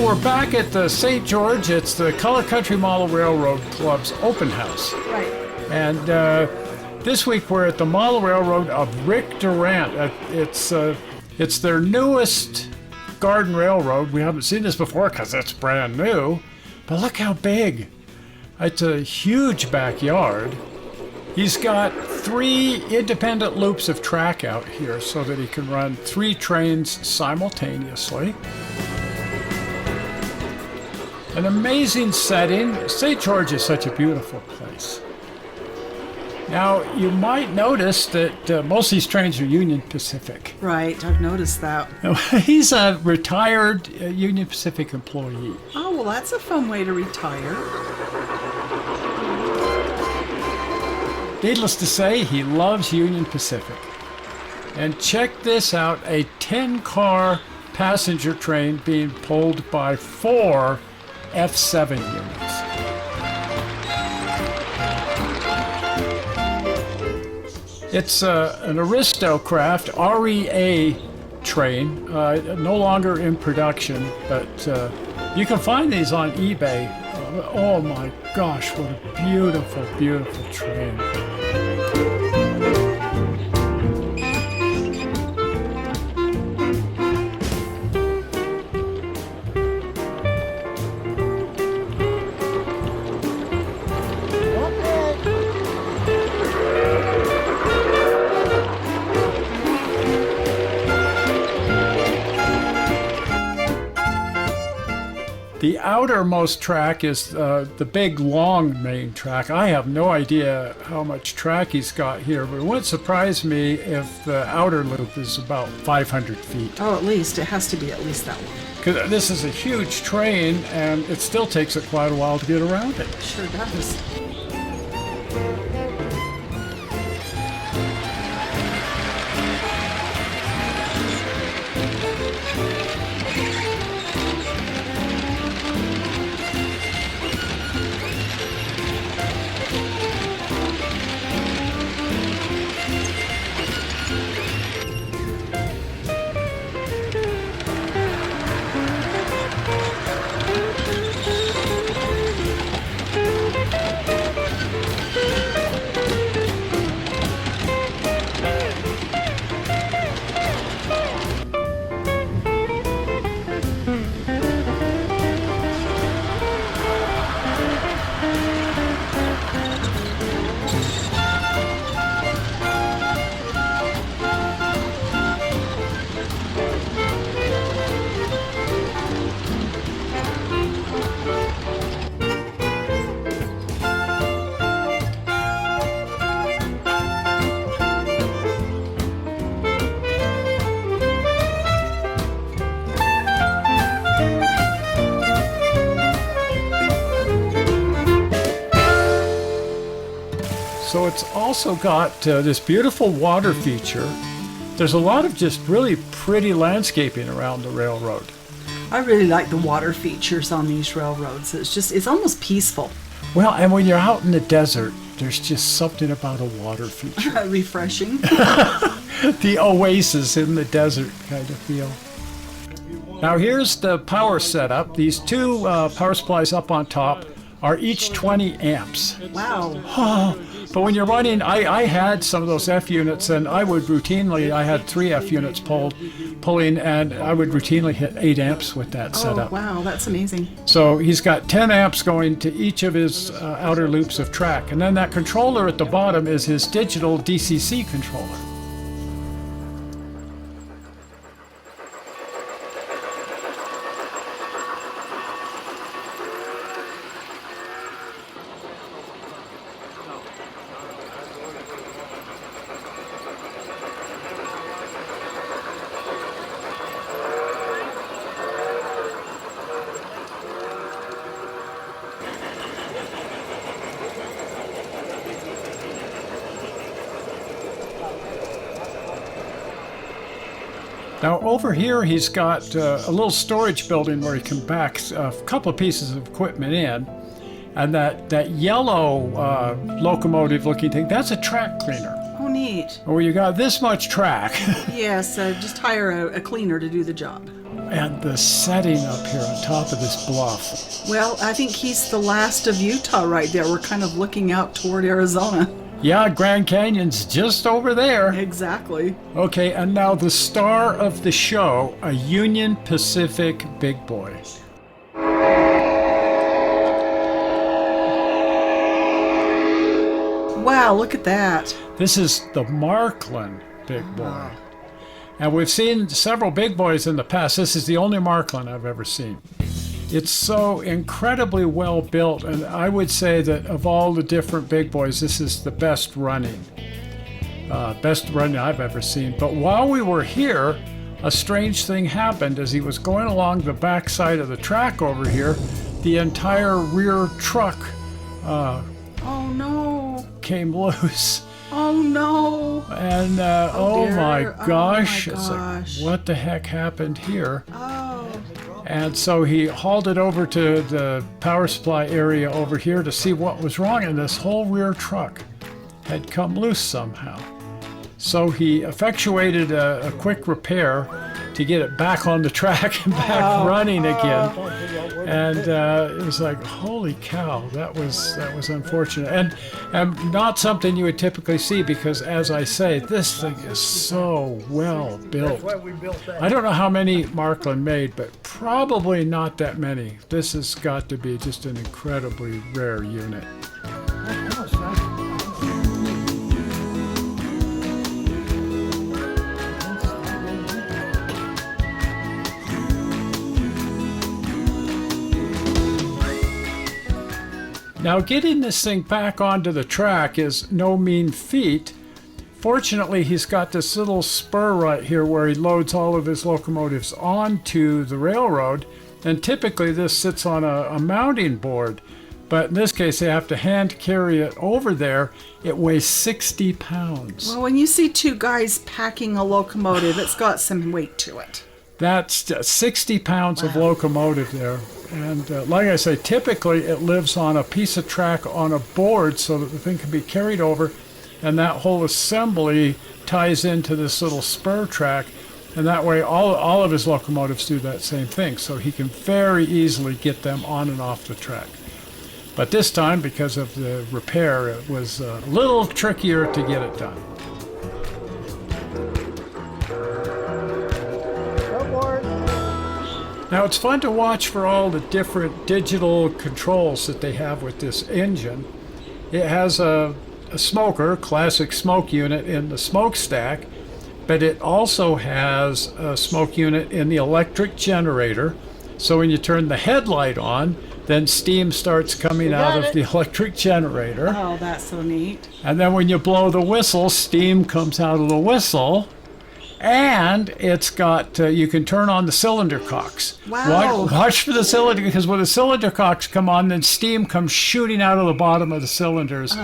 we're back at the St. George. It's the Color Country Model Railroad Club's open house. Right. And this week we're at the Model Railroad of Rick Durant. It's their newest garden railroad. We haven't seen this before because it's brand new. But look how big. It's a huge backyard. He's got 3 independent loops of track out here so that he can run 3 trains simultaneously. An amazing setting. St. George is such a beautiful place. Now, you might notice that most of these trains are Union Pacific. Right, I've noticed that. He's a retired Union Pacific employee. Oh, well, that's a fun way to retire. Needless to say, he loves Union Pacific. And check this out, a 10-car passenger train being pulled by 4 F7 units. It's an Acucraft REA train, no longer in production, but you can find these on eBay. Oh my gosh, what a beautiful, beautiful train. The outermost track is the big, long main track. I have no idea how much track he's got here, but it wouldn't surprise me if the outer loop is about 500 feet. Oh, at least. It has to be at least that long. Because this is a huge train, and it still takes it quite a while to get around it. Sure does. So it's also got this beautiful water feature. There's a lot of just really pretty landscaping around the railroad. I really like the water features on these railroads. It's almost peaceful. Well, and when you're out in the desert, there's just something about a water feature. Refreshing. The oasis in the desert kind of feel. Now here's the power setup. These 2 power supplies up on top are each 20 amps. Wow. But when you're running, I had some of those F units, and I would routinely, I had 3 F units pulling, and I would routinely hit 8 amps with that setup. Oh, wow, that's amazing. So he's got 10 amps going to each of his outer loops of track. And then that controller at the bottom is his digital DCC controller. Now over here he's got a little storage building where he can back a couple of pieces of equipment in. And that yellow locomotive looking thing, that's a track cleaner. Oh, neat. Well, you got this much track. Yes, just hire a cleaner to do the job. And the setting up here on top of this bluff. Well, I think he's the last of Utah right there. We're kind of looking out toward Arizona. Yeah, Grand Canyon's just over there. Exactly. Okay, and now the star of the show, a Union Pacific Big Boy. Wow, look at that. This is the Marklin Big Boy. And we've seen several big boys in the past. This is the only Marklin I've ever seen. It's so incredibly well built, and I would say that of all the different big boys, this is the best running I've ever seen. But while we were here, a strange thing happened. As he was going along the back side of the track over here, the entire rear truck Oh no. came loose. Oh no. And oh dear. my gosh, Oh my it's gosh. like, what the heck happened here? Oh. And so he hauled it over to the power supply area over here to see what was wrong, and this whole rear truck had come loose somehow. So he effectuated a quick repair to get it back on the track and back running again. And it was like, holy cow, that was unfortunate. And not something you would typically see because, as I say, this thing is so well built. I don't know how many Marklin made, but probably not that many. This has got to be just an incredibly rare unit. Now, getting this thing back onto the track is no mean feat. Fortunately, he's got this little spur right here where he loads all of his locomotives onto the railroad, and typically this sits on a mounting board. But in this case, they have to hand carry it over there. It weighs 60 pounds. Well, when you see two guys packing a locomotive, it's got some weight to it. That's 60 pounds of locomotive there. And like I say, typically it lives on a piece of track on a board so that the thing can be carried over, and that whole assembly ties into this little spur track, and that way all of his locomotives do that same thing, so he can very easily get them on and off the track. But this time, because of the repair, it was a little trickier to get it done. Now, it's fun to watch for all the different digital controls that they have with this engine. It has a smoker, classic smoke unit in the smokestack, but it also has a smoke unit in the electric generator. So when you turn the headlight on, then steam starts coming out of the electric generator. Oh, that's so neat. And then when you blow the whistle, steam comes out of the whistle. And it's got, you can turn on the cylinder cocks. Wow. Watch for the cylinder, because when the cylinder cocks come on, then steam comes shooting out of the bottom of the cylinders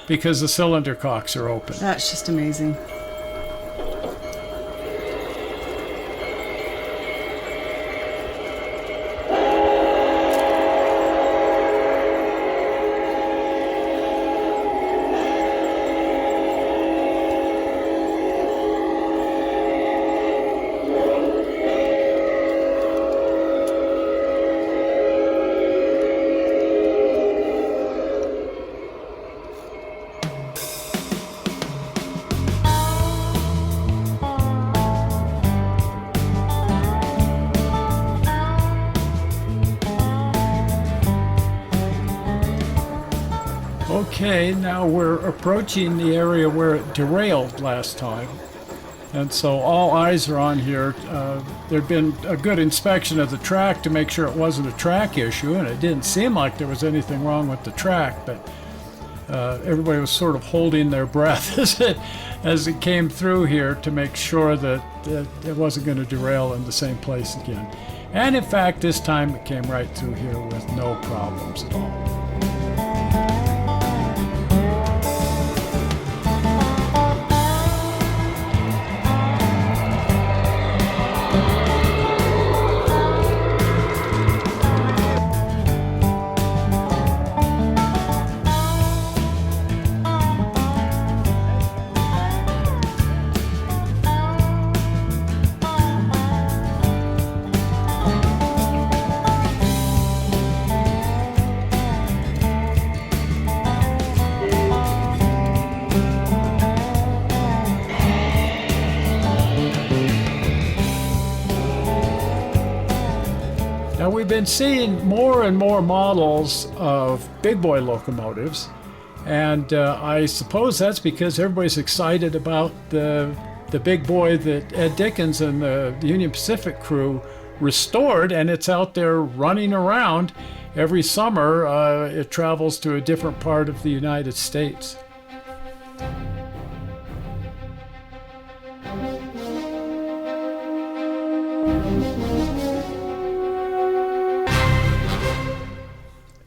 because the cylinder cocks are open. That's just amazing. Okay, now we're approaching the area where it derailed last time. And so all eyes are on here. There'd been a good inspection of the track to make sure it wasn't a track issue, and it didn't seem like there was anything wrong with the track, but everybody was sort of holding their breath as it came through here to make sure that it wasn't going to derail in the same place again. And in fact, this time it came right through here with no problems at all. been seeing more and more models of big boy locomotives, and I suppose that's because everybody's excited about the big boy that Ed Dickens and the Union Pacific crew restored, and it's out there running around. Every summer it travels to a different part of the United States.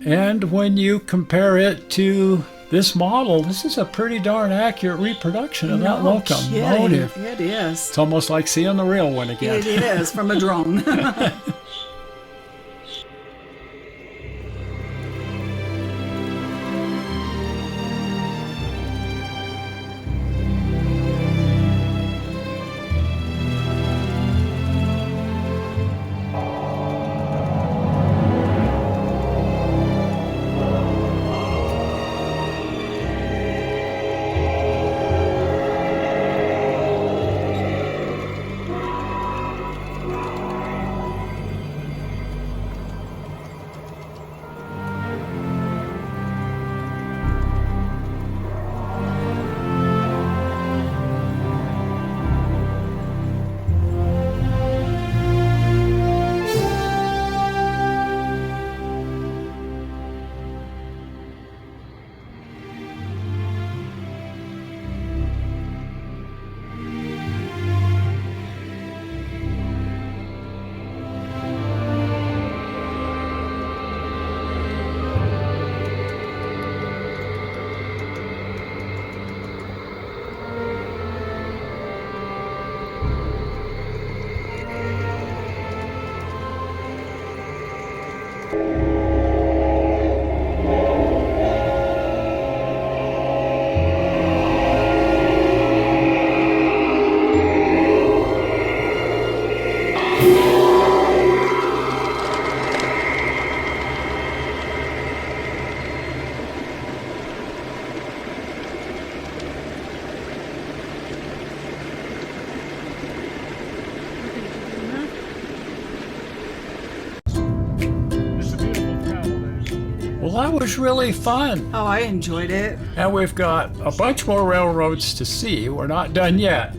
And when you compare it to this model, this is a pretty darn accurate reproduction of that locomotive. It is. It's almost like seeing the real one again. It is, from a drone. Well, that was really fun. Oh, I enjoyed it. And we've got a bunch more railroads to see. We're not done yet.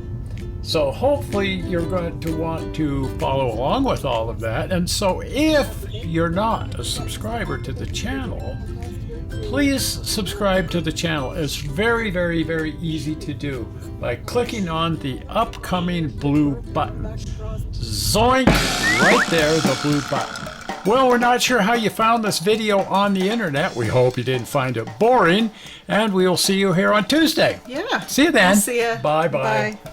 So hopefully you're going to want to follow along with all of that. And so if you're not a subscriber to the channel, please subscribe to the channel. It's very, very, very easy to do by clicking on the upcoming blue button. Zoink! Right there, the blue button. Well, we're not sure how you found this video on the internet. We hope you didn't find it boring, and we will see you here on Tuesday. Yeah. See you then. I'll see ya. Bye-bye. Bye.